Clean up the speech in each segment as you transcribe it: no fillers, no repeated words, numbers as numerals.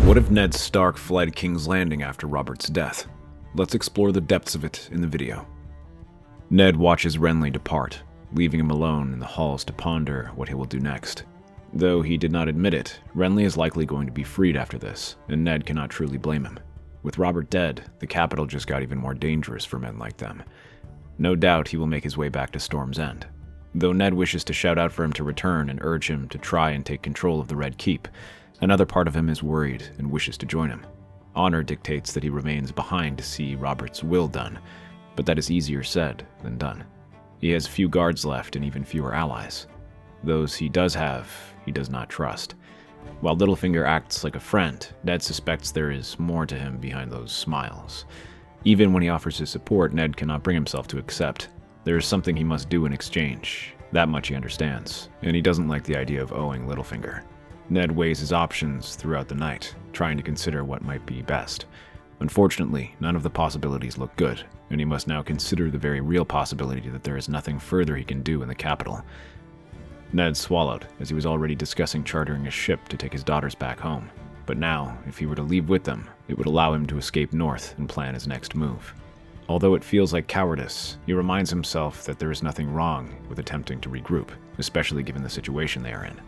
What if Ned Stark fled King's Landing after Robert's death? Let's explore the depths of it in the video. Ned watches Renly depart, leaving him alone in the halls to ponder what he will do next. Though he did not admit it, Renly is likely going to be freed after this, and Ned cannot truly blame him. With Robert dead, the capital just got even more dangerous for men like them. No doubt he will make his way back to Storm's End. Though Ned wishes to shout out for him to return and urge him to try and take control of the Red Keep, another part of him is worried and wishes to join him. Honor dictates that he remains behind to see Robert's will done, but that is easier said than done. He has few guards left and even fewer allies. Those he does have, he does not trust. While Littlefinger acts like a friend, Ned suspects there is more to him behind those smiles. Even when he offers his support, Ned cannot bring himself to accept. There is something he must do in exchange. That much he understands, and he doesn't like the idea of owing Littlefinger. Ned weighs his options throughout the night, trying to consider what might be best. Unfortunately, none of the possibilities look good, and he must now consider the very real possibility that there is nothing further he can do in the capital. Ned swallowed, as he was already discussing chartering a ship to take his daughters back home. But now, if he were to leave with them, it would allow him to escape north and plan his next move. Although it feels like cowardice, he reminds himself that there is nothing wrong with attempting to regroup, especially given the situation they are in.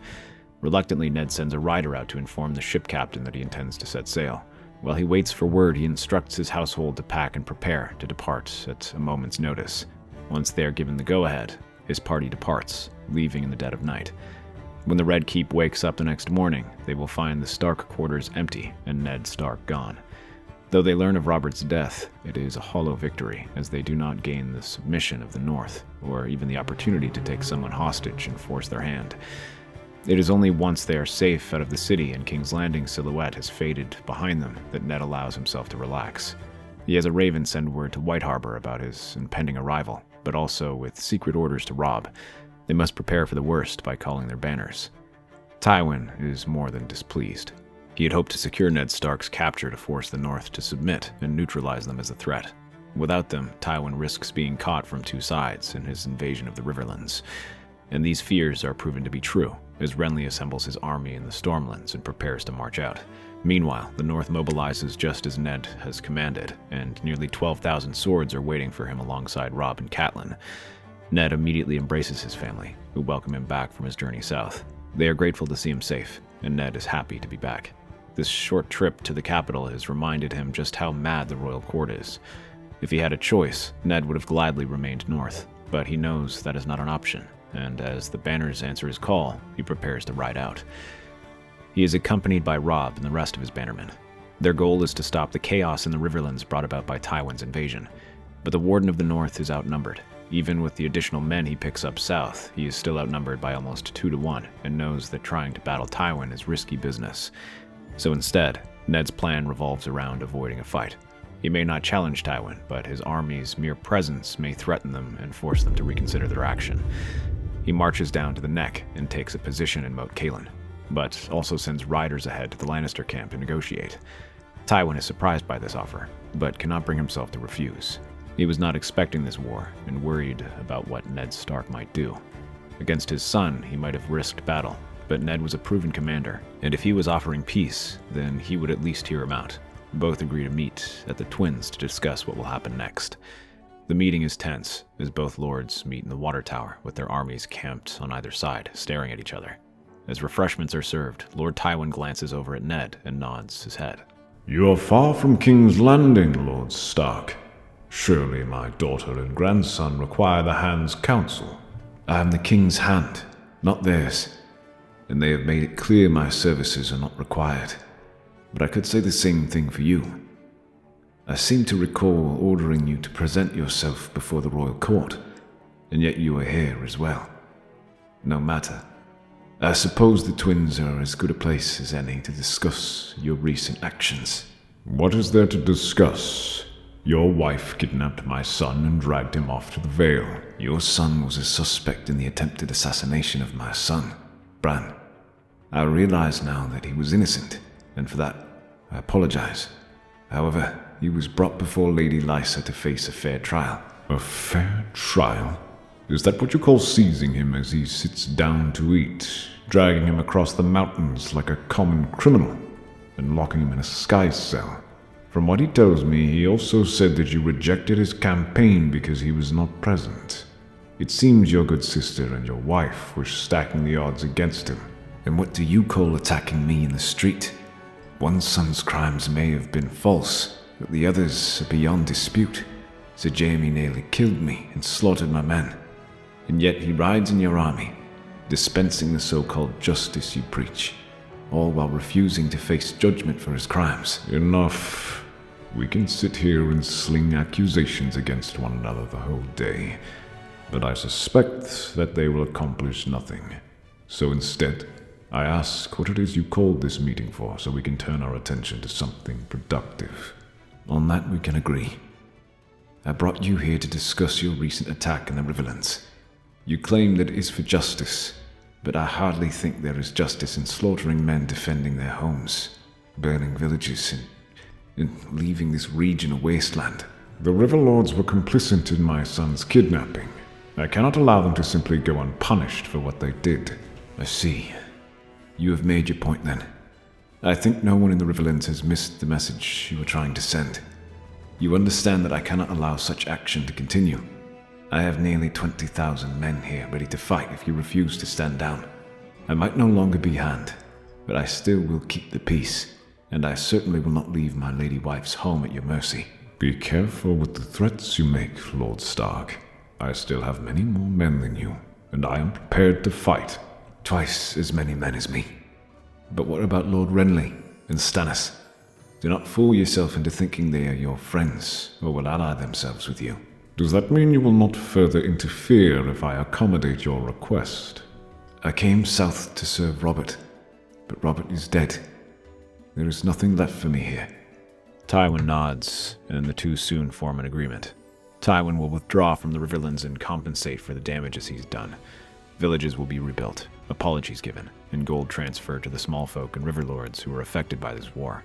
Reluctantly, Ned sends a rider out to inform the ship captain that he intends to set sail. While he waits for word, he instructs his household to pack and prepare to depart at a moment's notice. Once they are given the go-ahead, his party departs, leaving in the dead of night. When the Red Keep wakes up the next morning, they will find the Stark quarters empty and Ned Stark gone. Though they learn of Robert's death, it is a hollow victory, as they do not gain the submission of the North, or even the opportunity to take someone hostage and force their hand. It is only once they are safe out of the city and King's Landing's silhouette has faded behind them that Ned allows himself to relax. He has a raven send word to White Harbor about his impending arrival, but also with secret orders to Robb. They must prepare for the worst by calling their banners. Tywin is more than displeased. He had hoped to secure Ned Stark's capture to force the North to submit and neutralize them as a threat. Without them, Tywin risks being caught from two sides in his invasion of the Riverlands. And these fears are proven to be true, as Renly assembles his army in the Stormlands and prepares to march out. Meanwhile, the North mobilizes just as Ned has commanded, and nearly 12,000 swords are waiting for him alongside Robb and Catelyn. Ned immediately embraces his family, who welcome him back from his journey south. They are grateful to see him safe, and Ned is happy to be back. This short trip to the capital has reminded him just how mad the royal court is. If he had a choice, Ned would have gladly remained north, but he knows that is not an option, and as the banners answer his call, he prepares to ride out. He is accompanied by Robb and the rest of his bannermen. Their goal is to stop the chaos in the Riverlands brought about by Tywin's invasion. But the Warden of the North is outnumbered. Even with the additional men he picks up south, he is still outnumbered by almost 2-1, and knows that trying to battle Tywin is risky business. So instead, Ned's plan revolves around avoiding a fight. He may not challenge Tywin, but his army's mere presence may threaten them and force them to reconsider their action. He marches down to the Neck and takes a position in Moat Cailin, but also sends riders ahead to the Lannister camp to negotiate. Tywin is surprised by this offer, but cannot bring himself to refuse. He was not expecting this war and worried about what Ned Stark might do. Against his son, he might have risked battle, but Ned was a proven commander, and if he was offering peace, then he would at least hear him out. Both agree to meet at the Twins to discuss what will happen next. The meeting is tense, as both lords meet in the water tower with their armies camped on either side, staring at each other. As refreshments are served, Lord Tywin glances over at Ned and nods his head. You are far from King's Landing, Lord Stark. Surely my daughter and grandson require the Hand's counsel. I am the King's Hand, not theirs, and they have made it clear my services are not required. But I could say the same thing for you. I seem to recall ordering you to present yourself before the royal court, and yet you are here as well. No matter. I suppose the Twins are as good a place as any to discuss your recent actions. What is there to discuss? Your wife kidnapped my son and dragged him off to the Vale. Your son was a suspect in the attempted assassination of my son, Bran. I realize now that he was innocent, and for that, I apologize. However, he was brought before Lady Lysa to face a fair trial. A fair trial? Is that what you call seizing him as he sits down to eat, dragging him across the mountains like a common criminal? and locking him in a sky cell. From what he tells me, he also said that you rejected his campaign because he was not present. It seems your good sister and your wife were stacking the odds against him. And what do you call attacking me in the street? One son's crimes may have been false, but the others are beyond dispute. Sir Jaime nearly killed me and slaughtered my men. And yet he rides in your army, dispensing the so-called justice you preach, all while refusing to face judgment for his crimes. Enough. We can sit here and sling accusations against one another the whole day, but I suspect that they will accomplish nothing. So instead, I ask what it is you called this meeting for, so we can turn our attention to something productive. On that we can agree. I brought you here to discuss your recent attack in the Riverlands. You claim that it is for justice, but I hardly think there is justice in slaughtering men defending their homes, burning villages, and leaving this region a wasteland. The Riverlords were complicit in my son's kidnapping. I cannot allow them to simply go unpunished for what they did. I see. You have made your point then. I think no one in the Riverlands has missed the message you were trying to send. You understand that I cannot allow such action to continue. I have nearly 20,000 men here ready to fight if you refuse to stand down. I might no longer be hand, but I still will keep the peace, and I certainly will not leave my lady wife's home at your mercy. Be careful with the threats you make, Lord Stark. I still have many more men than you, and I am prepared to fight. Twice as many men as me. But what about Lord Renly and Stannis? Do not fool yourself into thinking they are your friends, or will ally themselves with you. Does that mean you will not further interfere if I accommodate your request? I came south to serve Robert, but Robert is dead. There is nothing left for me here. Tywin nods, and the two soon form an agreement. Tywin will withdraw from the Riverlands and compensate for the damages he's done. Villages will be rebuilt, apologies given, and gold transferred to the small folk and riverlords who were affected by this war.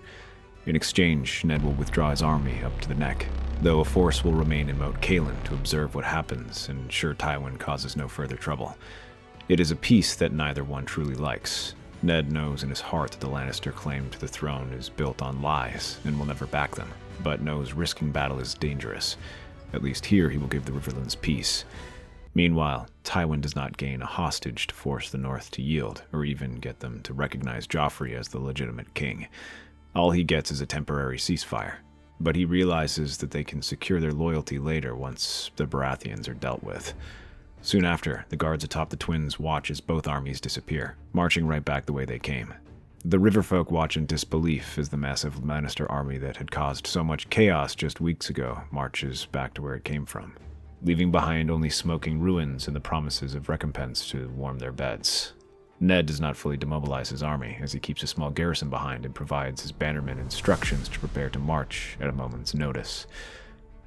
In exchange, Ned will withdraw his army up to the neck, though a force will remain in Moat Cailin to observe what happens and ensure Tywin causes no further trouble. It is a peace that neither one truly likes. Ned knows in his heart that the Lannister claim to the throne is built on lies and will never back them, but knows risking battle is dangerous. At least here he will give the Riverlands peace. Meanwhile, Tywin does not gain a hostage to force the North to yield, or even get them to recognize Joffrey as the legitimate king. All he gets is a temporary ceasefire, but he realizes that they can secure their loyalty later once the Baratheons are dealt with. Soon after, the guards atop the Twins watch as both armies disappear, marching right back the way they came. The Riverfolk watch in disbelief as the massive Lannister army that had caused so much chaos just weeks ago marches back to where it came from, leaving behind only smoking ruins and the promises of recompense to warm their beds. Ned does not fully demobilize his army, as he keeps a small garrison behind and provides his bannermen instructions to prepare to march at a moment's notice.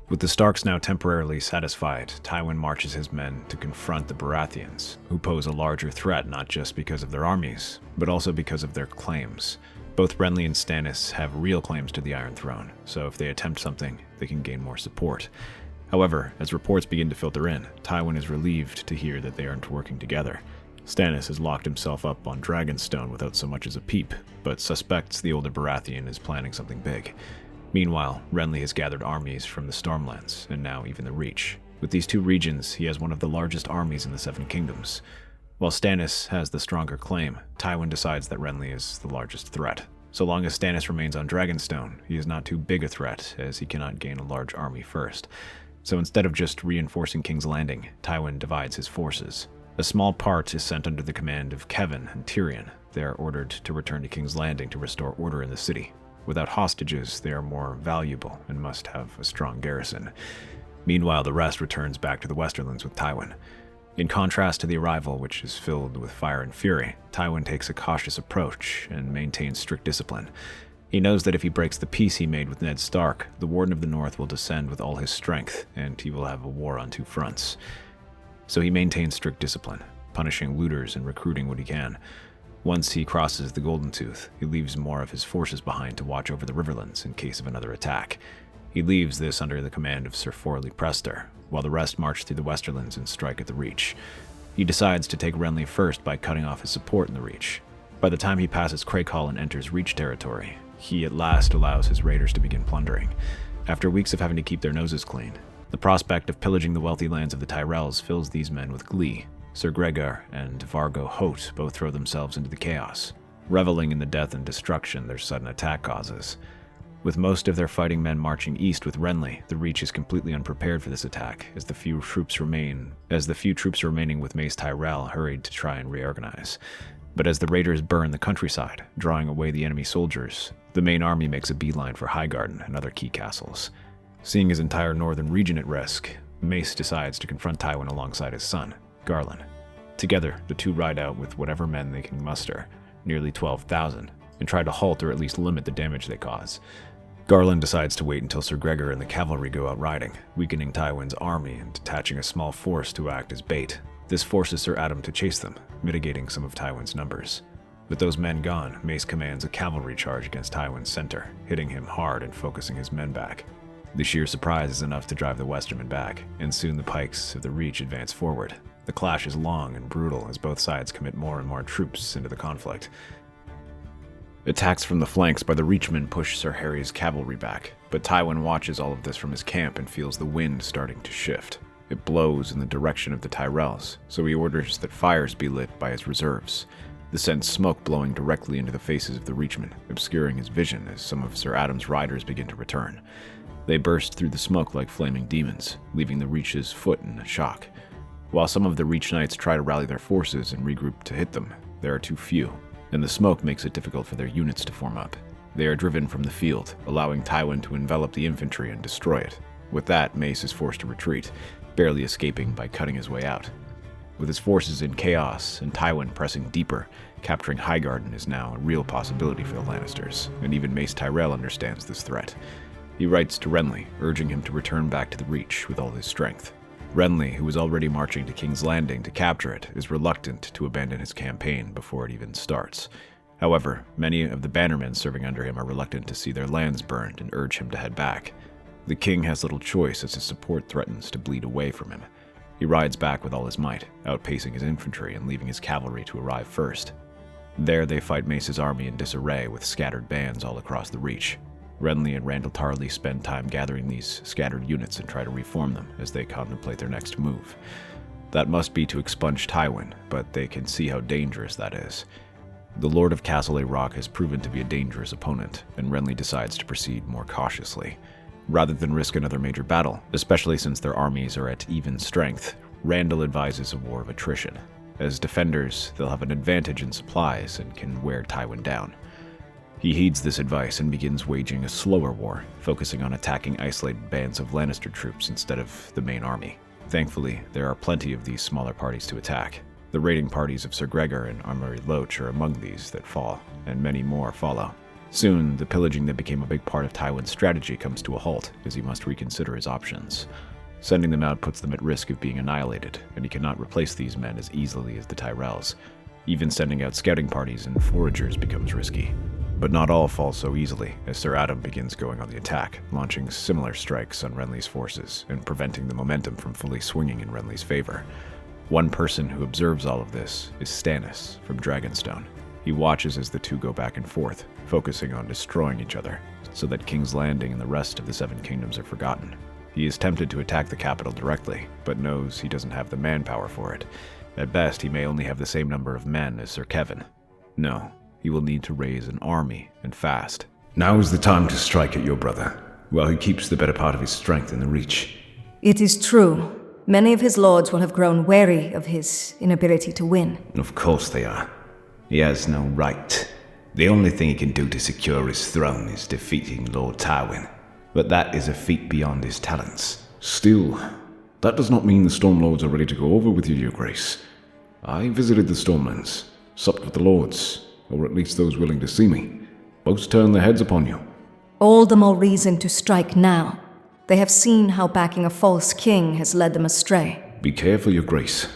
With the Starks now temporarily satisfied, Tywin marches his men to confront the Baratheons, who pose a larger threat not just because of their armies, but also because of their claims. Both Renly and Stannis have real claims to the Iron Throne, so if they attempt something, they can gain more support. However, as reports begin to filter in, Tywin is relieved to hear that they aren't working together. Stannis has locked himself up on Dragonstone without so much as a peep, but suspects the older Baratheon is planning something big. Meanwhile, Renly has gathered armies from the Stormlands, and now even the Reach. With these two regions, he has one of the largest armies in the Seven Kingdoms. While Stannis has the stronger claim, Tywin decides that Renly is the largest threat. So long as Stannis remains on Dragonstone, he is not too big a threat, as he cannot gain a large army first. So instead of just reinforcing King's Landing, Tywin divides his forces. A small part is sent under the command of Kevan and Tyrion. They are ordered to return to King's Landing to restore order in the city. Without hostages, they are more valuable and must have a strong garrison. Meanwhile, the rest returns back to the Westerlands with Tywin. In contrast to the arrival, which is filled with fire and fury, Tywin takes a cautious approach and maintains strict discipline. He knows that if he breaks the peace he made with Ned Stark, the Warden of the North will descend with all his strength, and he will have a war on two fronts. So he maintains strict discipline, punishing looters and recruiting what he can. Once he crosses the Golden Tooth, he leaves more of his forces behind to watch over the Riverlands in case of another attack. He leaves this under the command of Sir Forley Prester, while the rest march through the Westerlands and strike at the Reach. He decides to take Renly first by cutting off his support in the Reach. By the time he passes Crake Hall and enters Reach territory, he at last allows his raiders to begin plundering. After weeks of having to keep their noses clean, the prospect of pillaging the wealthy lands of the Tyrells fills these men with glee. Sir Gregor and Vargo Hoat both throw themselves into the chaos, reveling in the death and destruction their sudden attack causes. With most of their fighting men marching east with Renly, the Reach is completely unprepared for this attack, as the few troops remaining with Mace Tyrell hurried to try and reorganize. But as the raiders burn the countryside, drawing away the enemy soldiers, the main army makes a beeline for Highgarden and other key castles. Seeing his entire northern region at risk, Mace decides to confront Tywin alongside his son, Garland. Together, the two ride out with whatever men they can muster, nearly 12,000, and try to halt or at least limit the damage they cause. Garland decides to wait until Sir Gregor and the cavalry go out riding, weakening Tywin's army and detaching a small force to act as bait. This forces Sir Adam to chase them, mitigating some of Tywin's numbers. With those men gone, Mace commands a cavalry charge against Tywin's center, hitting him hard and focusing his men back. The sheer surprise is enough to drive the Westermen back, and soon the pikes of the Reach advance forward. The clash is long and brutal as both sides commit more and more troops into the conflict. Attacks from the flanks by the Reachmen push Sir Harry's cavalry back, but Tywin watches all of this from his camp and feels the wind starting to shift. It blows in the direction of the Tyrells, so he orders that fires be lit by his reserves. This sends smoke blowing directly into the faces of the Reachmen, obscuring his vision as some of Sir Adam's riders begin to return. They burst through the smoke like flaming demons, leaving the Reach's foot in a shock. While some of the Reach Knights try to rally their forces and regroup to hit them, there are too few, and the smoke makes it difficult for their units to form up. They are driven from the field, allowing Tywin to envelop the infantry and destroy it. With that, Mace is forced to retreat, barely escaping by cutting his way out. With his forces in chaos and Tywin pressing deeper, capturing Highgarden is now a real possibility for the Lannisters, and even Mace Tyrell understands this threat. He writes to Renly, urging him to return back to the Reach with all his strength. Renly, who is already marching to King's Landing to capture it, is reluctant to abandon his campaign before it even starts. However, many of the bannermen serving under him are reluctant to see their lands burned and urge him to head back. The king has little choice as his support threatens to bleed away from him. He rides back with all his might, outpacing his infantry and leaving his cavalry to arrive first. There they fight Mace's army in disarray with scattered bands all across the Reach. Renly and Randall Tarley spend time gathering these scattered units and try to reform them as they contemplate their next move. That must be to expunge Tywin, but they can see how dangerous that is. The Lord of Castle Rock has proven to be a dangerous opponent, and Renly decides to proceed more cautiously. Rather than risk another major battle, especially since their armies are at even strength, Randall advises a war of attrition. As defenders, they'll have an advantage in supplies and can wear Tywin down. He heeds this advice and begins waging a slower war, focusing on attacking isolated bands of Lannister troops instead of the main army. Thankfully, there are plenty of these smaller parties to attack. The raiding parties of Sir Gregor and Armory Loach are among these that fall, and many more follow. Soon, the pillaging that became a big part of Tywin's strategy comes to a halt, as he must reconsider his options. Sending them out puts them at risk of being annihilated, and he cannot replace these men as easily as the Tyrells. Even sending out scouting parties and foragers becomes risky. But not all fall so easily, as Sir Adam begins going on the attack, launching similar strikes on Renly's forces, and preventing the momentum from fully swinging in Renly's favor. One person who observes all of this is Stannis from Dragonstone. He watches as the two go back and forth, focusing on destroying each other, so that King's Landing and the rest of the Seven Kingdoms are forgotten. He is tempted to attack the capital directly, but knows he doesn't have the manpower for it. At best, he may only have the same number of men as Sir Kevin. No, he will need to raise an army, and fast. Now is the time to strike at your brother, while he keeps the better part of his strength in the Reach. It is true. Many of his lords will have grown wary of his inability to win. Of course they are. He has no right. The only thing he can do to secure his throne is defeating Lord Tywin. But that is a feat beyond his talents. Still, that does not mean the Stormlords are ready to go over with you, Your Grace. I visited the Stormlands, supped with the lords, or at least those willing to see me. Most turned their heads upon you. All the more reason to strike now. They have seen how backing a false king has led them astray. Be careful, Your Grace.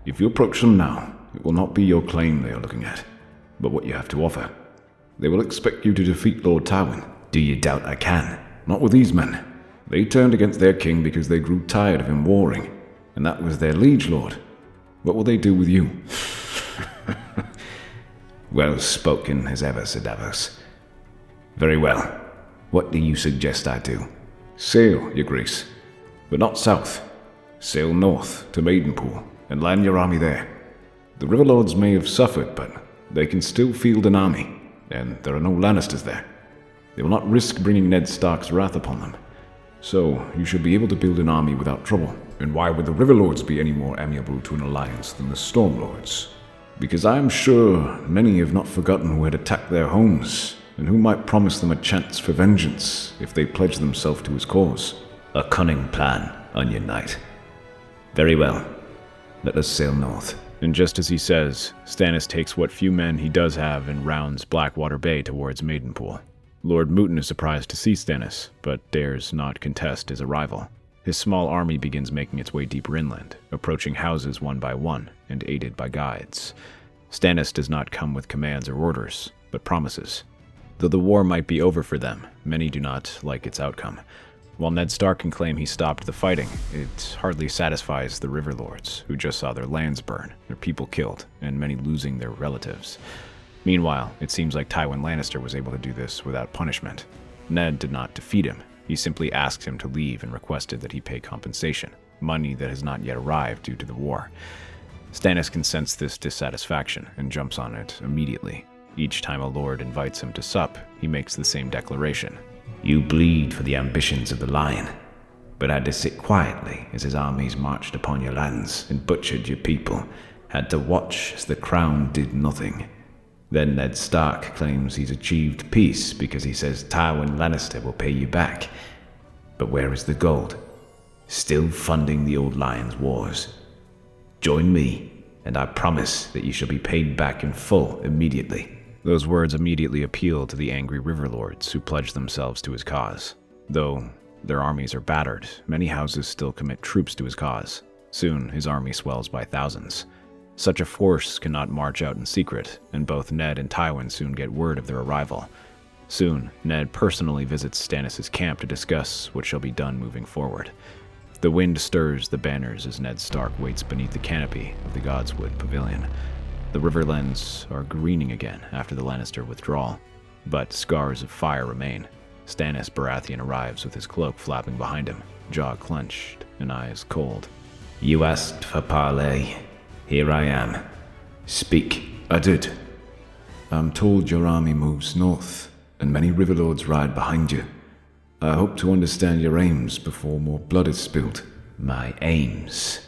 If you approach them now, it will not be your claim they are looking at, but what you have to offer. They will expect you to defeat Lord Tywin. Do you doubt I can? Not with these men. They turned against their king because they grew tired of him warring, and that was their liege lord. What will they do with you? Well spoken as ever, Sir Davos. Very well. What do you suggest I do? Sail, your grace, but not south. Sail north to Maidenpool and land your army there. The Riverlords may have suffered, but they can still field an army, and there are no Lannisters there. They will not risk bringing Ned Stark's wrath upon them. So you should be able to build an army without trouble. And why would the Riverlords be any more amiable to an alliance than the Stormlords? Because I am sure many have not forgotten who had attacked their homes, and who might promise them a chance for vengeance if they pledged themselves to his cause. A cunning plan, Onion Knight. Very well. Let us sail north. And just as he says, Stannis takes what few men he does have and rounds Blackwater Bay towards Maidenpool. Lord Mooten is surprised to see Stannis, but dares not contest his arrival. His small army begins making its way deeper inland, approaching houses one by one, and aided by guides. Stannis does not come with commands or orders, but promises. Though the war might be over for them, many do not like its outcome. While Ned Stark can claim he stopped the fighting, it hardly satisfies the Riverlords, who just saw their lands burn, their people killed, and many losing their relatives. Meanwhile, it seems like Tywin Lannister was able to do this without punishment. Ned did not defeat him. He simply asked him to leave and requested that he pay compensation, money that has not yet arrived due to the war. Stannis can sense this dissatisfaction and jumps on it immediately. Each time a lord invites him to sup, he makes the same declaration. You bleed for the ambitions of the Lion, but had to sit quietly as his armies marched upon your lands and butchered your people, had to watch as the crown did nothing. Then Ned Stark claims he's achieved peace because he says Tywin Lannister will pay you back. But where is the gold? Still funding the old Lion's wars. Join me, and I promise that you shall be paid back in full immediately. Those words immediately appeal to the angry Riverlords who pledge themselves to his cause. Though their armies are battered, many houses still commit troops to his cause. Soon, his army swells by thousands. Such a force cannot march out in secret, and both Ned and Tywin soon get word of their arrival. Soon, Ned personally visits Stannis' camp to discuss what shall be done moving forward. The wind stirs the banners as Ned Stark waits beneath the canopy of the Godswood Pavilion. The Riverlands are greening again after the Lannister withdrawal, but scars of fire remain. Stannis Baratheon arrives with his cloak flapping behind him, jaw clenched and eyes cold. You asked for parley. Here I am. Speak. I did. I'm told your army moves north, and many Riverlords ride behind you. I hope to understand your aims before more blood is spilled. My aims?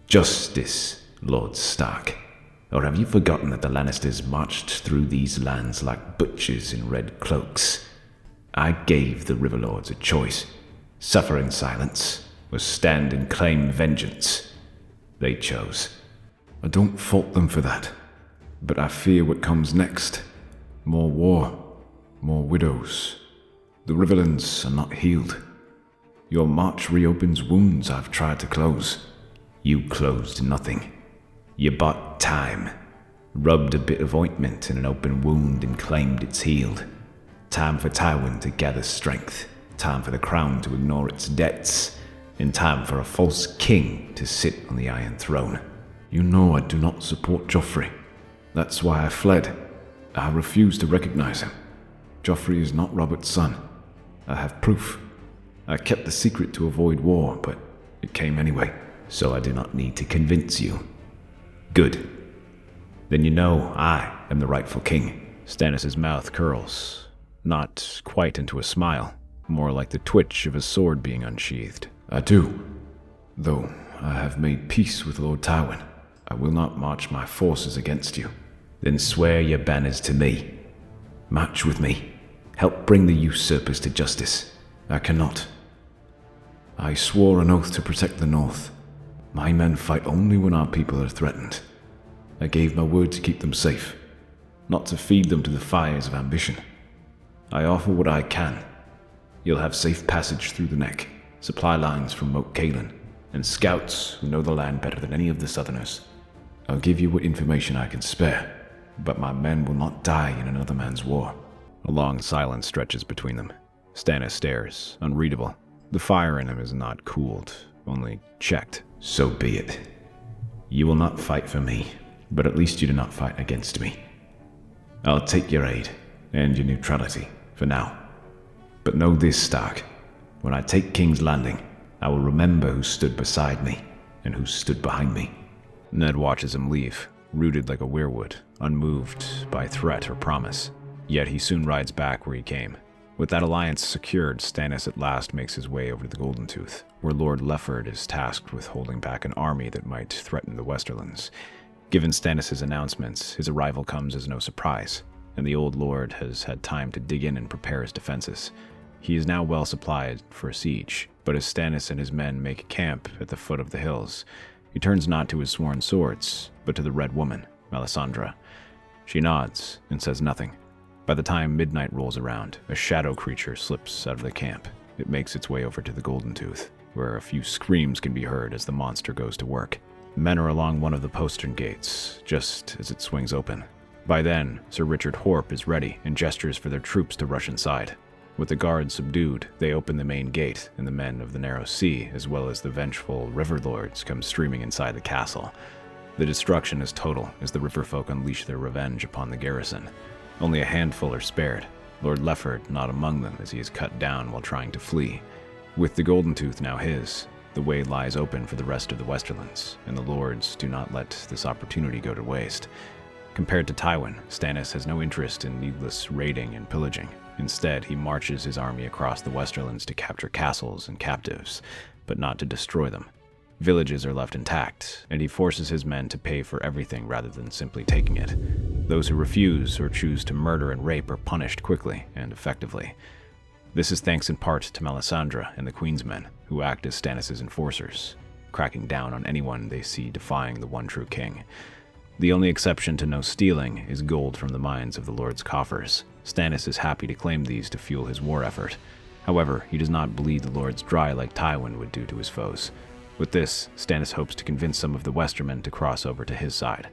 Justice, Lord Stark. Or have you forgotten that the Lannisters marched through these lands like butchers in red cloaks? I gave the Riverlords a choice. Suffer in silence, or stand and claim vengeance. They chose. I don't fault them for that, but I fear what comes next. More war, more widows. The Riverlands are not healed. Your march reopens wounds I've tried to close. You closed nothing. You bought time, rubbed a bit of ointment in an open wound and claimed it's healed. Time for Tywin to gather strength, time for the crown to ignore its debts, and time for a false king to sit on the Iron Throne. You know I do not support Joffrey. That's why I fled. I refuse to recognize him. Joffrey is not Robert's son. I have proof. I kept the secret to avoid war, but it came anyway. So I do not need to convince you. Good. Then you know I am the rightful king. Stannis' mouth curls, not quite into a smile, more like the twitch of a sword being unsheathed. I do. Though I have made peace with Lord Tywin, I will not march my forces against you. Then swear your banners to me. March with me. Help bring the usurpers to justice. I cannot. I swore an oath to protect the North. My men fight only when our people are threatened. I gave my word to keep them safe, not to feed them to the fires of ambition. I offer what I can. You'll have safe passage through the neck, supply lines from Moat Cailin, and scouts who know the land better than any of the Southerners. I'll give you what information I can spare, but my men will not die in another man's war. A long silence stretches between them. Stannis stares, unreadable. The fire in him is not cooled, only checked. So be it. You will not fight for me, but at least you do not fight against me. I'll take your aid and your neutrality for now. But know this, Stark. When I take King's Landing, I will remember who stood beside me and who stood behind me. Ned watches him leave, rooted like a weirwood, unmoved by threat or promise. Yet he soon rides back where he came. With that alliance secured, Stannis at last makes his way over to the Golden Tooth, where Lord Lefford is tasked with holding back an army that might threaten the Westerlands. Given Stannis' announcements, his arrival comes as no surprise, and the old lord has had time to dig in and prepare his defenses. He is now well supplied for a siege, but as Stannis and his men make camp at the foot of the hills, he turns not to his sworn swords, but to the Red Woman, Melisandre. She nods and says nothing. By the time midnight rolls around, a shadow creature slips out of the camp. It makes its way over to the Golden Tooth, where a few screams can be heard as the monster goes to work. Men are along one of the postern gates, just as it swings open. By then, Sir Richard Horpe is ready and gestures for their troops to rush inside. With the guards subdued, they open the main gate, and the men of the Narrow Sea, as well as the vengeful river lords, come streaming inside the castle. The destruction is total as the riverfolk unleash their revenge upon the garrison. Only a handful are spared, Lord Lefford not among them as he is cut down while trying to flee. With the Golden Tooth now his, the way lies open for the rest of the Westerlands, and the lords do not let this opportunity go to waste. Compared to Tywin, Stannis has no interest in needless raiding and pillaging. Instead, he marches his army across the Westerlands to capture castles and captives, but not to destroy them. Villages are left intact, and he forces his men to pay for everything rather than simply taking it. Those who refuse or choose to murder and rape are punished quickly and effectively. This is thanks in part to Melisandre and the Queen's men, who act as Stannis' enforcers, cracking down on anyone they see defying the one true king. The only exception to no stealing is gold from the mines of the Lord's coffers. Stannis is happy to claim these to fuel his war effort. However, he does not bleed the lords dry like Tywin would do to his foes. With this, Stannis hopes to convince some of the Westermen to cross over to his side.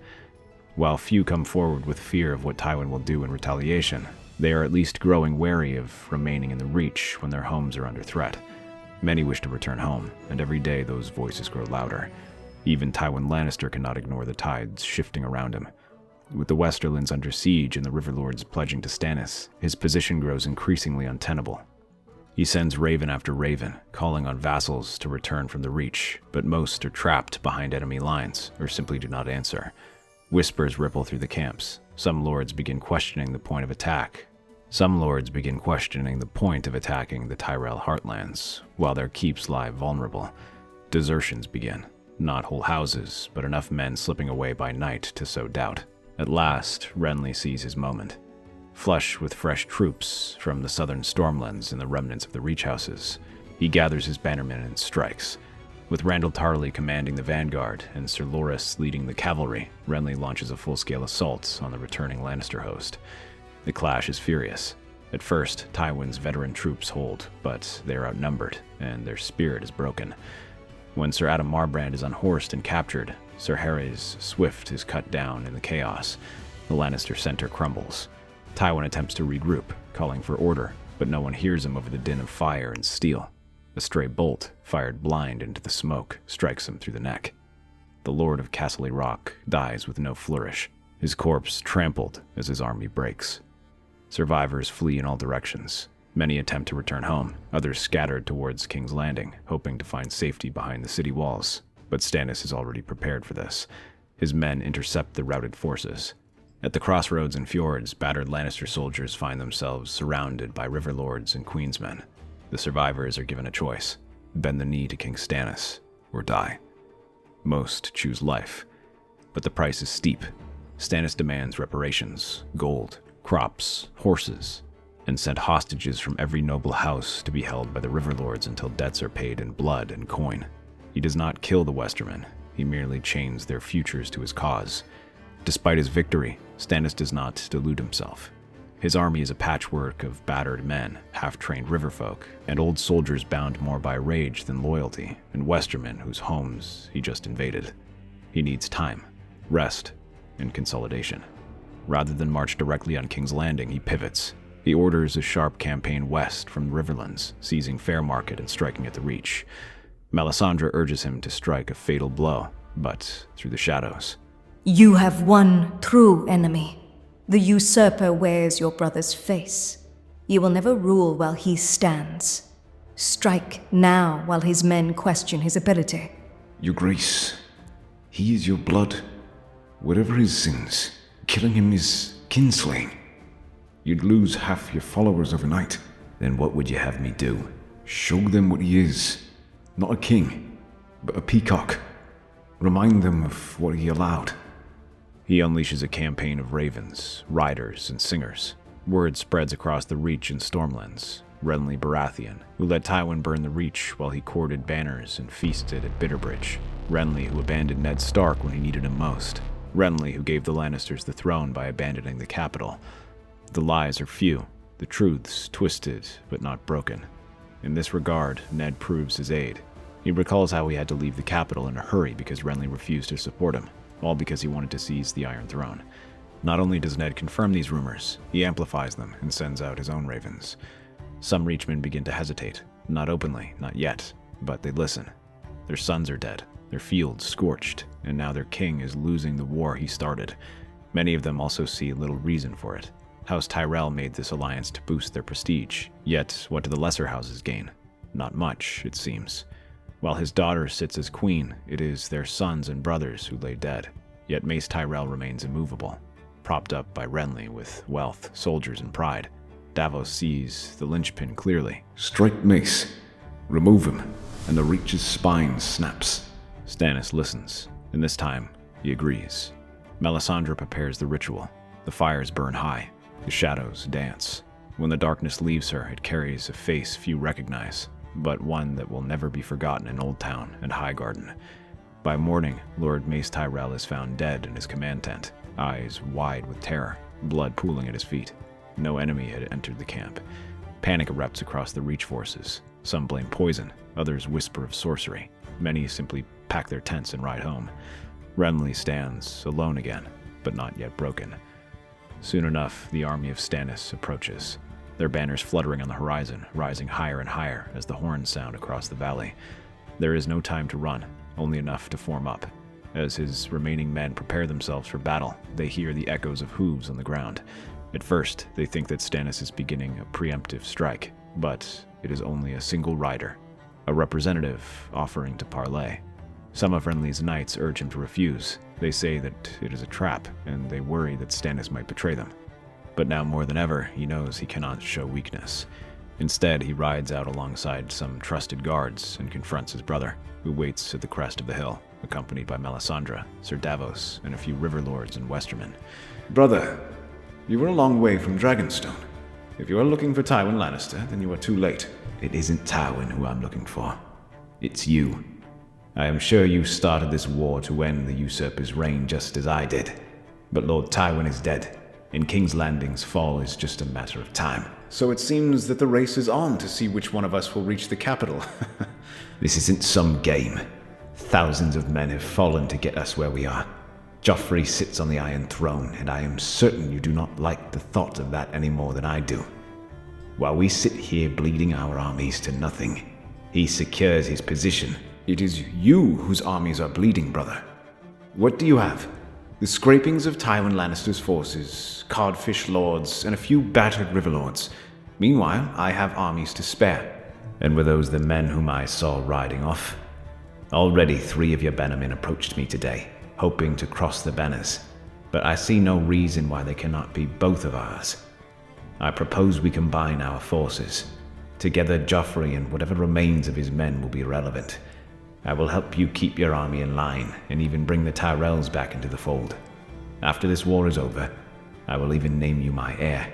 While few come forward with fear of what Tywin will do in retaliation, they are at least growing wary of remaining in the Reach when their homes are under threat. Many wish to return home, and every day those voices grow louder. Even Tywin Lannister cannot ignore the tides shifting around him. With the Westerlands under siege and the River Lords pledging to Stannis, his position grows increasingly untenable. He sends raven after raven, calling on vassals to return from the Reach, but most are trapped behind enemy lines, or simply do not answer. Whispers ripple through the camps. Some lords begin questioning the point of attack. Some lords begin questioning the point of attacking the Tyrell heartlands, while their keeps lie vulnerable. Desertions begin. Not whole houses, but enough men slipping away by night to sow doubt. At last, Renly sees his moment. Flush with fresh troops from the southern Stormlands and the remnants of the Reach houses, he gathers his bannermen and strikes. With Randyll Tarly commanding the vanguard and Sir Loras leading the cavalry, Renly launches a full-scale assault on the returning Lannister host. The clash is furious. At first, Tywin's veteran troops hold, but they are outnumbered, and their spirit is broken. When Sir Adam Marbrand is unhorsed and captured, Sir Harry's Swift is cut down in the chaos. The Lannister center crumbles. Tywin attempts to regroup, calling for order, but no one hears him over the din of fire and steel. A stray bolt, fired blind into the smoke, strikes him through the neck. The Lord of Castle Rock dies with no flourish, his corpse trampled as his army breaks. Survivors flee in all directions. Many attempt to return home, others scattered towards King's Landing, hoping to find safety behind the city walls. But Stannis is already prepared for this. His men intercept the routed forces. At the crossroads and fjords, battered Lannister soldiers find themselves surrounded by river lords and queensmen. The survivors are given a choice: bend the knee to King Stannis, or die. Most choose life, but the price is steep. Stannis demands reparations, gold, crops, horses, and sent hostages from every noble house to be held by the river lords until debts are paid in blood and coin. He does not kill the Westermen, he merely chains their futures to his cause. Despite his victory, Stannis does not delude himself. His army is a patchwork of battered men, half-trained riverfolk, and old soldiers bound more by rage than loyalty, and Westermen whose homes he just invaded. He needs time, rest, and consolidation. Rather than march directly on King's Landing, he pivots. He orders a sharp campaign west from the Riverlands, seizing Fairmarket and striking at the Reach. Melisandre urges him to strike a fatal blow, but through the shadows. You have one true enemy. The usurper wears your brother's face. You will never rule while he stands. Strike now while his men question his ability. Your Grace, he is your blood. Whatever his sins, killing him is kinslaying. You'd lose half your followers overnight. Then what would you have me do? Show them what he is. Not a king, but a peacock. Remind them of what he allowed. He unleashes a campaign of ravens, riders, and singers. Word spreads across the Reach and Stormlands. Renly Baratheon, who let Tywin burn the Reach while he courted banners and feasted at Bitterbridge. Renly, who abandoned Ned Stark when he needed him most. Renly, who gave the Lannisters the throne by abandoning the capital. The lies are few, the truths twisted but not broken. In this regard, Ned proves his aid. He recalls how he had to leave the capital in a hurry because Renly refused to support him, all because he wanted to seize the Iron Throne. Not only does Ned confirm these rumors, he amplifies them and sends out his own ravens. Some Reachmen begin to hesitate, not openly, not yet, but they listen. Their sons are dead, their fields scorched, and now their king is losing the war he started. Many of them also see little reason for it. House Tyrell made this alliance to boost their prestige, yet what do the lesser houses gain? Not much, it seems. While his daughter sits as queen, it is their sons and brothers who lay dead, yet Mace Tyrell remains immovable, propped up by Renly with wealth, soldiers, and pride. Davos sees the linchpin clearly. Strike Mace. Remove him, and the Reach's spine snaps. Stannis listens, and this time, he agrees. Melisandre prepares the ritual. The fires burn high. The shadows dance. When the darkness leaves her, it carries a face few recognize, but one that will never be forgotten in Old Town and Highgarden. By morning, Lord Mace Tyrell is found dead in his command tent, eyes wide with terror, blood pooling at his feet. No enemy had entered the camp. Panic erupts across the Reach forces. Some blame poison, others whisper of sorcery. Many simply pack their tents and ride home. Renly stands alone again, but not yet broken. Soon enough, the army of Stannis approaches, their banners fluttering on the horizon, rising higher and higher as the horns sound across the valley. There is no time to run, only enough to form up. As his remaining men prepare themselves for battle, they hear the echoes of hooves on the ground. At first, they think that Stannis is beginning a preemptive strike, but it is only a single rider, a representative offering to parley. Some of Renly's knights urge him to refuse. They say that it is a trap, and they worry that Stannis might betray them. But now more than ever, he knows he cannot show weakness. Instead, he rides out alongside some trusted guards and confronts his brother, who waits at the crest of the hill, accompanied by Melisandre, Sir Davos, and a few river lords and Westermen. Brother, you were a long way from Dragonstone. If you are looking for Tywin Lannister, then you are too late. It isn't Tywin who I'm looking for. It's you. I am sure you started this war to end the usurper's reign just as I did. But Lord Tywin is dead, and King's Landing's fall is just a matter of time. So it seems that the race is on to see which one of us will reach the capital. This isn't some game. Thousands of men have fallen to get us where we are. Joffrey sits on the Iron Throne, and I am certain you do not like the thought of that any more than I do. While we sit here bleeding our armies to nothing, he secures his position. It is you whose armies are bleeding, brother. What do you have? The scrapings of Tywin Lannister's forces, codfish lords, and a few battered river lords. Meanwhile, I have armies to spare. And were those the men whom I saw riding off? Already 3 of your bannermen approached me today, hoping to cross the banners, but I see no reason why they cannot be both of ours. I propose we combine our forces. Together, Joffrey and whatever remains of his men will be relevant. I will help you keep your army in line, and even bring the Tyrells back into the fold. After this war is over, I will even name you my heir,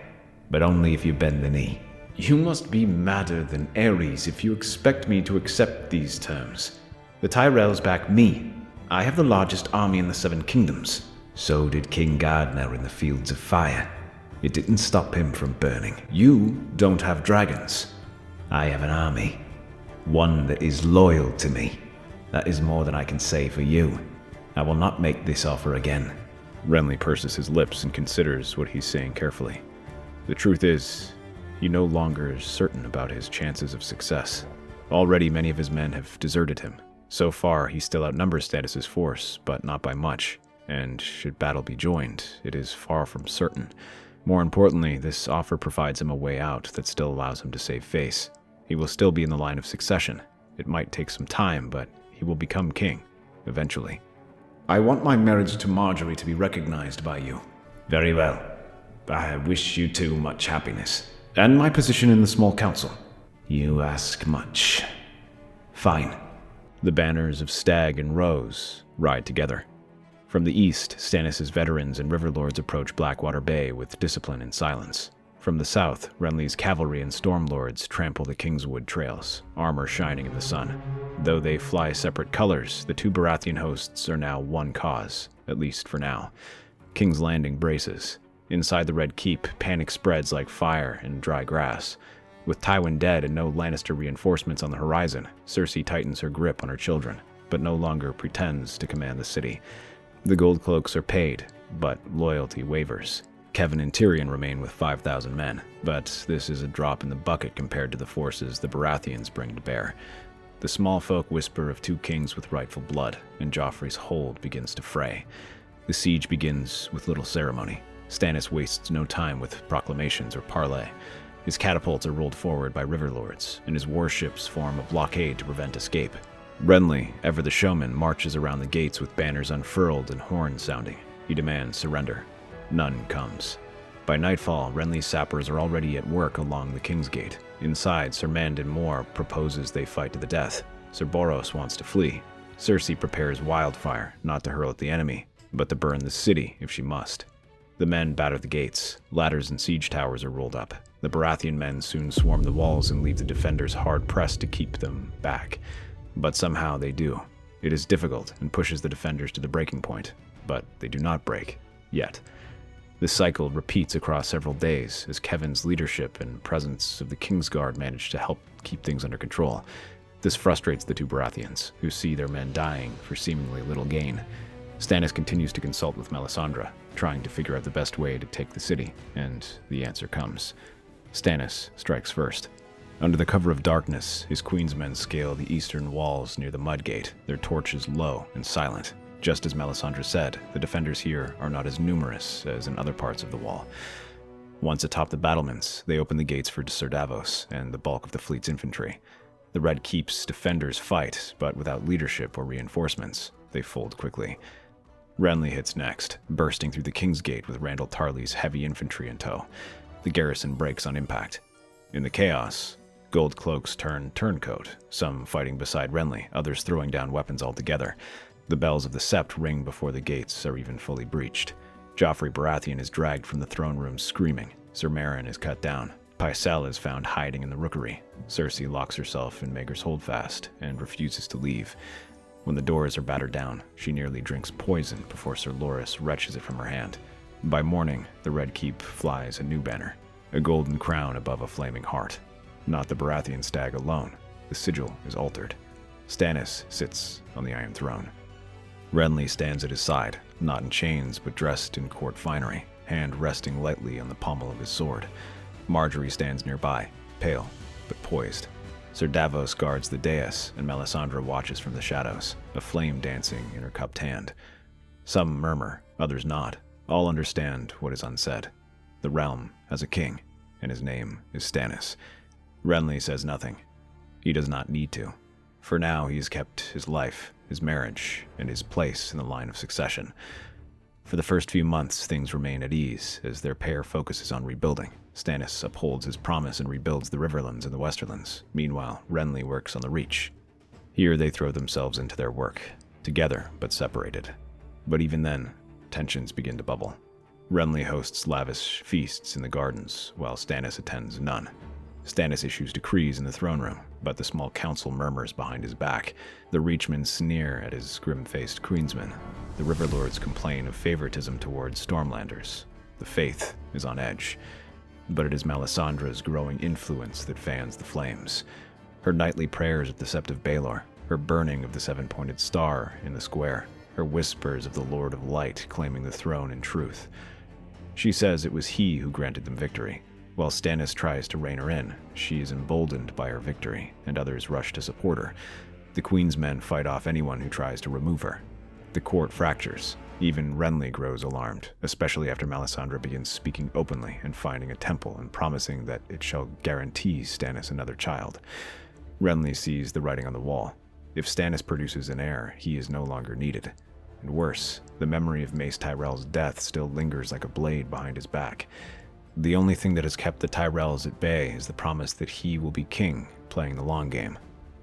but only if you bend the knee. You must be madder than Ares if you expect me to accept these terms. The Tyrells back me. I have the largest army in the 7 kingdoms. So did King Gardner in the Fields of Fire. It didn't stop him from burning. You don't have dragons. I have an army. One that is loyal to me. That is more than I can say for you. I will not make this offer again. Renly purses his lips and considers what he's saying carefully. The truth is, he no longer is certain about his chances of success. Already many of his men have deserted him. So far, he still outnumbers Stannis' force, but not by much. And should battle be joined, it is far from certain. More importantly, this offer provides him a way out that still allows him to save face. He will still be in the line of succession. It might take some time, but he will become king, eventually. I want my marriage to Marjorie to be recognized by you. Very well. I wish you two much happiness. And my position in the small council. You ask much. Fine. The banners of Stag and Rose ride together. From the east, Stannis' veterans and riverlords approach Blackwater Bay with discipline and silence. From the south, Renly's cavalry and stormlords trample the Kingswood trails, armor shining in the sun. Though they fly separate colors, the two Baratheon hosts are now one cause, at least for now. King's Landing braces. Inside the Red Keep, panic spreads like fire in dry grass. With Tywin dead and no Lannister reinforcements on the horizon, Cersei tightens her grip on her children, but no longer pretends to command the city. The Gold Cloaks are paid, but loyalty wavers. Kevan and Tyrion remain with 5,000 men, but this is a drop in the bucket compared to the forces the Baratheons bring to bear. The small folk whisper of two kings with rightful blood, and Joffrey's hold begins to fray. The siege begins with little ceremony. Stannis wastes no time with proclamations or parley. His catapults are rolled forward by riverlords, and his warships form a blockade to prevent escape. Renly, ever the showman, marches around the gates with banners unfurled and horns sounding. He demands surrender. None comes. By nightfall, Renly's sappers are already at work along the Kingsgate. Inside, Sir Mandon Moore proposes they fight to the death. Sir Boros wants to flee. Cersei prepares wildfire, not to hurl at the enemy, but to burn the city if she must. The men batter the gates. Ladders and siege towers are rolled up. The Baratheon men soon swarm the walls and leave the defenders hard-pressed to keep them back. But somehow they do. It is difficult and pushes the defenders to the breaking point, but they do not break, yet. This cycle repeats across several days as Kevin's leadership and presence of the Kingsguard manage to help keep things under control. This frustrates the two Baratheons, who see their men dying for seemingly little gain. Stannis continues to consult with Melisandre, trying to figure out the best way to take the city, and the answer comes. Stannis strikes first. Under the cover of darkness, his queensmen scale the eastern walls near the Mudgate, their torches low and silent. Just as Melisandre said, the defenders here are not as numerous as in other parts of the wall. Once atop the battlements, they open the gates for Sir Davos and the bulk of the fleet's infantry. The Red Keep's defenders fight, but without leadership or reinforcements. They fold quickly. Renly hits next, bursting through the Kingsgate with Randall Tarley's heavy infantry in tow. The garrison breaks on impact. In the chaos, Gold Cloaks turn turncoat, some fighting beside Renly, others throwing down weapons altogether. The bells of the Sept ring before the gates are even fully breached. Joffrey Baratheon is dragged from the throne room screaming. Sir Meryn is cut down. Pycelle is found hiding in the rookery. Cersei locks herself in Maegor's holdfast and refuses to leave. When the doors are battered down, she nearly drinks poison before Sir Loras wrenches it from her hand. By morning, the Red Keep flies a new banner, a golden crown above a flaming heart. Not the Baratheon stag alone. The sigil is altered. Stannis sits on the Iron Throne. Renly stands at his side, not in chains but dressed in court finery, hand resting lightly on the pommel of his sword. Marjorie stands nearby, pale but poised. Sir Davos guards the dais, and Melisandre watches from the shadows, a flame dancing in her cupped hand. Some murmur, others nod. All understand what is unsaid. The realm has a king, and his name is Stannis. Renly says nothing. He does not need to. For now, he has kept his life, his marriage, and his place in the line of succession. For the first few months, things remain at ease as their pair focuses on rebuilding. Stannis upholds his promise and rebuilds the Riverlands and the Westerlands. Meanwhile, Renly works on the Reach. Here they throw themselves into their work, together but separated. But even then, tensions begin to bubble. Renly hosts lavish feasts in the gardens, while Stannis attends none. Stannis issues decrees in the throne room, but the small council murmurs behind his back. The Reachmen sneer at his grim-faced queensmen. The Riverlords complain of favoritism towards Stormlanders. The faith is on edge. But it is Melisandre's growing influence that fans the flames. Her nightly prayers at the Sept of Baelor, her burning of the seven-pointed star in the square, her whispers of the Lord of Light claiming the throne in truth. She says it was he who granted them victory. While Stannis tries to rein her in, she is emboldened by her victory, and others rush to support her. The Queen's men fight off anyone who tries to remove her. The court fractures. Even Renly grows alarmed, especially after Melisandre begins speaking openly and finding a temple and promising that it shall guarantee Stannis another child. Renly sees the writing on the wall. If Stannis produces an heir, he is no longer needed. And worse, the memory of Mace Tyrell's death still lingers like a blade behind his back. The only thing that has kept the Tyrells at bay is the promise that he will be king, playing the long game.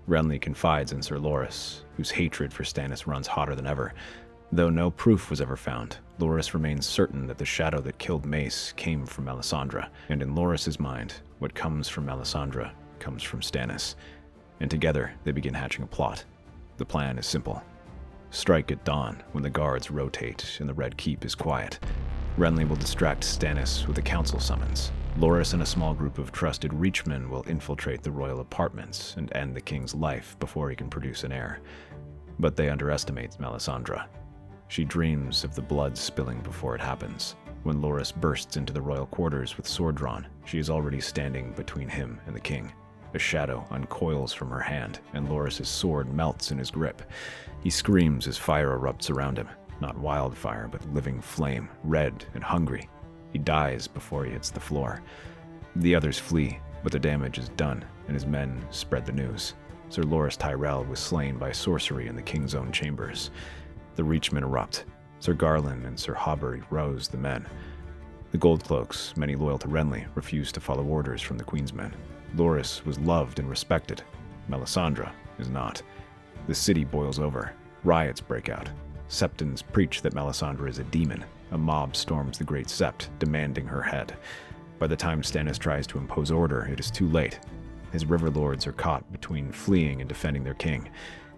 Renly confides in Sir Loras, whose hatred for Stannis runs hotter than ever. Though no proof was ever found, Loras remains certain that the shadow that killed Mace came from Melisandre, and in Loras's mind, what comes from Melisandre comes from Stannis. And together, they begin hatching a plot. The plan is simple. Strike at dawn when the guards rotate and the Red Keep is quiet. Renly will distract Stannis with a council summons. Loras and a small group of trusted Reachmen will infiltrate the royal apartments and end the king's life before he can produce an heir. But they underestimate Melisandre. She dreams of the blood spilling before it happens. When Loras bursts into the royal quarters with sword drawn, she is already standing between him and the king. A shadow uncoils from her hand, and Loras's sword melts in his grip. He screams as fire erupts around him. Not wildfire, but living flame, red and hungry. He dies before he hits the floor. The others flee, but the damage is done, and his men spread the news. Sir Loras Tyrell was slain by sorcery in the king's own chambers. The Reachmen erupt. Sir Garland and Sir Hobbery rouse the men. The Goldcloaks, many loyal to Renly, refuse to follow orders from the Queen's men. Loras was loved and respected. Melisandre is not. The city boils over. Riots break out. Septons preach that Melisandre is a demon. A mob storms the Great Sept, demanding her head. By the time Stannis tries to impose order, it is too late. His river lords are caught between fleeing and defending their king.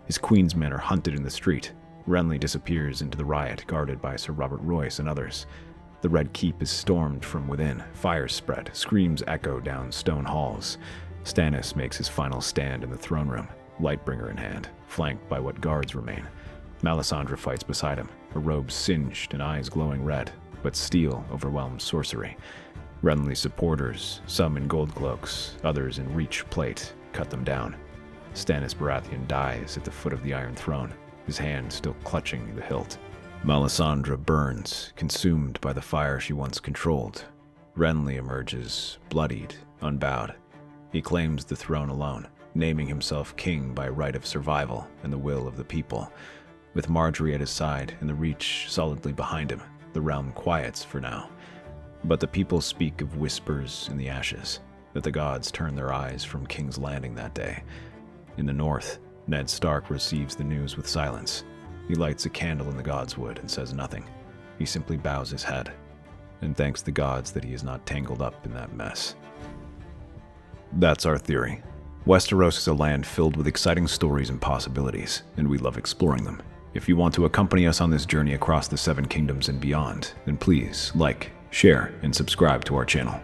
His queen's men are hunted in the street. Renly disappears into the riot, guarded by Sir Robert Royce and others. The Red Keep is stormed from within. Fires spread. Screams echo down stone halls. Stannis makes his final stand in the throne room, Lightbringer in hand, flanked by what guards remain. Melisandre fights beside him, her robes singed and eyes glowing red, but steel overwhelms sorcery. Renly's supporters, some in gold cloaks, others in reach plate, cut them down. Stannis Baratheon dies at the foot of the Iron Throne, his hand still clutching the hilt. Melisandre burns, consumed by the fire she once controlled. Renly emerges, bloodied, unbowed. He claims the throne alone, naming himself king by right of survival and the will of the people. With Margaery at his side and the Reach solidly behind him, the realm quiets for now. But the people speak of whispers in the ashes, that the gods turn their eyes from King's Landing that day. In the north, Ned Stark receives the news with silence. He lights a candle in the godswood and says nothing. He simply bows his head and thanks the gods that he is not tangled up in that mess. That's our theory. Westeros is a land filled with exciting stories and possibilities, and we love exploring them. If you want to accompany us on this journey across the Seven Kingdoms and beyond, then please like, share, and subscribe to our channel.